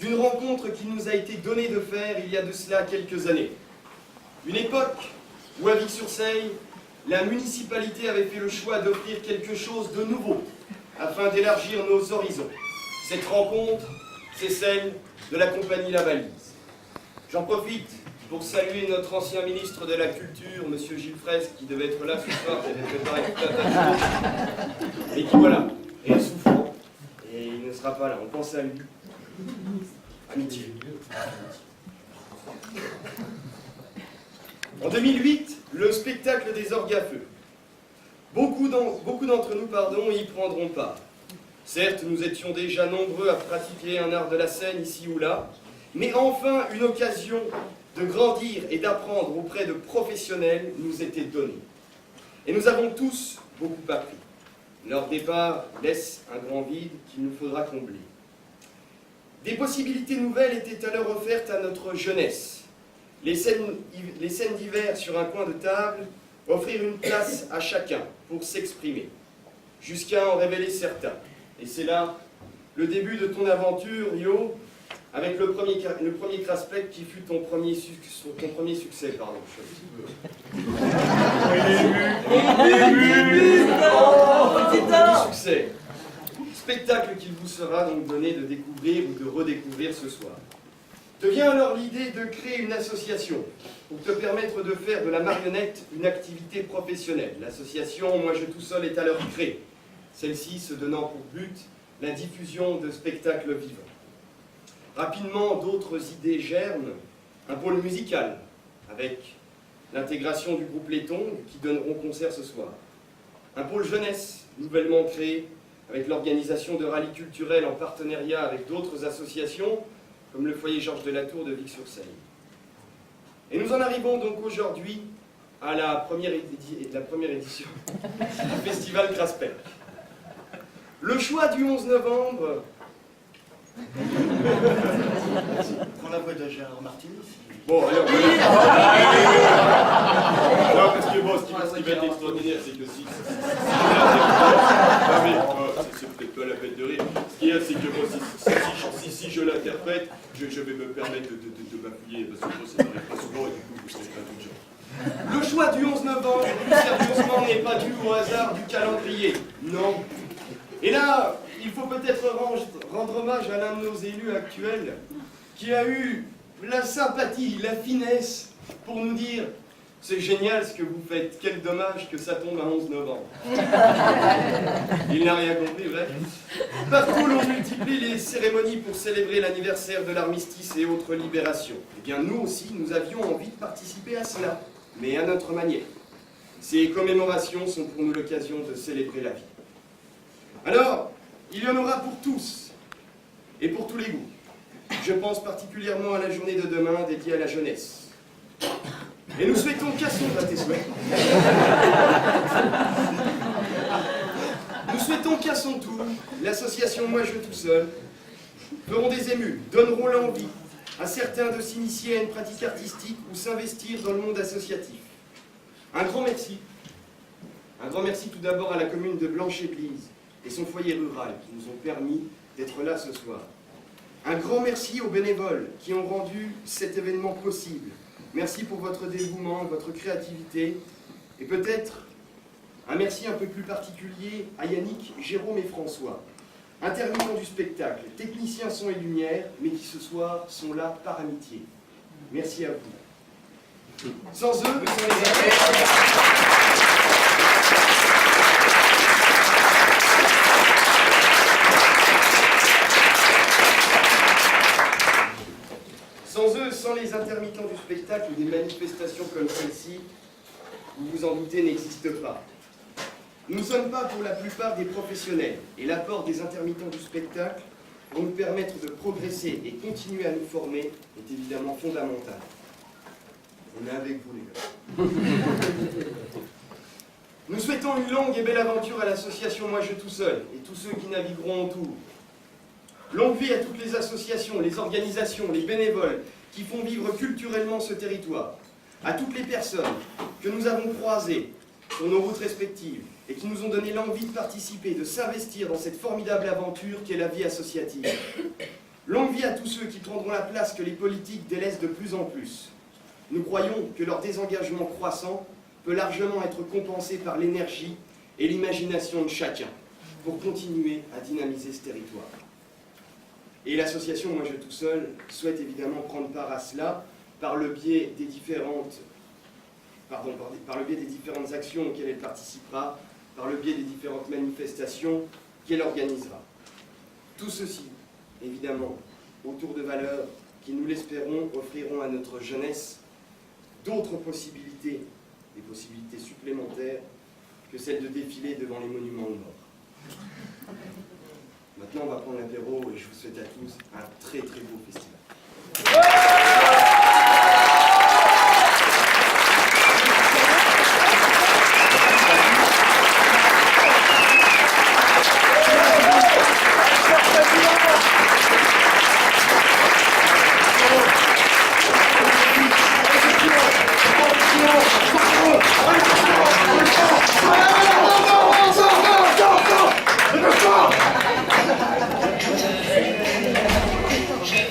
d'une rencontre qu'il nous a été donné de faire il y a de cela quelques années. Une époque où à Vic-sur-Seille, la municipalité avait fait le choix d'offrir quelque chose de nouveau afin d'élargir nos horizons. Cette rencontre, c'est celle de la compagnie La Valise. J'en profite pour saluer notre ancien ministre de la Culture, M. Gilles Fraisse, qui devait être là ce soir, qui avait préparé tout un tas de choses, et qui, voilà, est souffrant, et il ne sera pas là. On pense à lui. Amitié. En 2008, le spectacle des orgues à feu. Beaucoup d'entre nous y prendront part. Certes, nous étions déjà nombreux à pratiquer un art de la scène ici ou là, mais enfin une occasion de grandir et d'apprendre auprès de professionnels nous était donnée. Et nous avons tous beaucoup appris. Leur départ laisse un grand vide qu'il nous faudra combler. Des possibilités nouvelles étaient alors offertes à notre jeunesse. Les scènes d'hiver sur un coin de table, offrir une place à chacun pour s'exprimer, jusqu'à en révéler certains. Et c'est là le début de ton aventure, Yo, avec le premier Craspec qui fut ton premier succès, pardon. Petit succès. Spectacle qu'il vous sera donc donné de découvrir ou de redécouvrir ce soir. Te vient alors l'idée de créer une association pour te permettre de faire de la marionnette une activité professionnelle. L'association Moi Je Tout Seul est alors créée, celle-ci se donnant pour but la diffusion de spectacles vivants. Rapidement, d'autres idées germent, un pôle musical, avec l'intégration du groupe Letton qui donneront concert ce soir. Un pôle jeunesse, nouvellement créé, avec l'organisation de rallyes culturels en partenariat avec d'autres associations, comme le foyer Georges de la Tour de Vic-sur-Seille. Et nous en arrivons donc aujourd'hui à la première édition du Festival Craspec. Le choix du 11 novembre... Prends la voix de Gérard Martinez. Bon, alors... Non, parce que bon, ce qui va être extraordinaire, c'est que si... C'est peut-être pas la peine de rire. Ce qu'il y a, c'est que bon, si je l'interprète, je vais me permettre de m'appuyer, parce que bon, ça n'arrive pas souvent, et du coup, je ne serai pas tout genre. Le choix du 11 novembre, plus sérieusement, n'est pas dû au hasard du calendrier. Non. Et là, il faut peut-être rendre hommage à l'un de nos élus actuels, qui a eu la sympathie, la finesse, pour nous dire « C'est génial ce que vous faites, quel dommage que ça tombe à 11 novembre. » Il n'a rien compris, vrai. Partout, l'on multiplie les cérémonies pour célébrer l'anniversaire de l'armistice et autres libérations. Eh bien, nous aussi, nous avions envie de participer à cela, mais à notre manière. Ces commémorations sont pour nous l'occasion de célébrer la vie. Alors, il y en aura pour tous, et pour tous les goûts. Je pense particulièrement à la journée de demain dédiée à la jeunesse. Et nous souhaitons qu'à tes souhaits. Nous souhaitons qu'à son tour, l'association Moi Je Tout Seul feront des émules, donneront l'envie à certains de s'initier à une pratique artistique ou s'investir dans le monde associatif. Un grand merci. Un grand merci tout d'abord à la commune de Blanche-Église et son foyer rural qui nous ont permis d'être là ce soir. Un grand merci aux bénévoles qui ont rendu cet événement possible. Merci pour votre dévouement, votre créativité, et peut-être un merci un peu plus particulier à Yannick, Jérôme et François, intervenants du spectacle, techniciens son et lumière, mais qui ce soir sont là par amitié. Merci à vous. Sans eux, nous sommes les sans les intermittents du spectacle, des manifestations comme celle-ci, vous vous en doutez, n'existent pas. Nous ne sommes pas pour la plupart des professionnels, et l'apport des intermittents du spectacle pour nous permettre de progresser et continuer à nous former est évidemment fondamental. On est avec vous, les gars. Nous souhaitons une longue et belle aventure à l'association Moi Je Tout Seul et tous ceux qui navigueront autour. Longue vie à toutes les associations, les organisations, les bénévoles qui font vivre culturellement ce territoire. À toutes les personnes que nous avons croisées sur nos routes respectives et qui nous ont donné l'envie de participer, de s'investir dans cette formidable aventure qu'est la vie associative. Longue vie à tous ceux qui prendront la place que les politiques délaissent de plus en plus. Nous croyons que leur désengagement croissant peut largement être compensé par l'énergie et l'imagination de chacun pour continuer à dynamiser ce territoire. Et l'association Moi Je Tout Seul souhaite évidemment prendre part à cela par le biais des différentes actions auxquelles elle participera, par le biais des différentes manifestations qu'elle organisera. Tout ceci, évidemment, autour de valeurs qui, nous l'espérons, offriront à notre jeunesse d'autres possibilités, des possibilités supplémentaires que celle de défiler devant les monuments de mort. Maintenant, on va prendre l'apéro et je vous souhaite à tous un très très beau festival.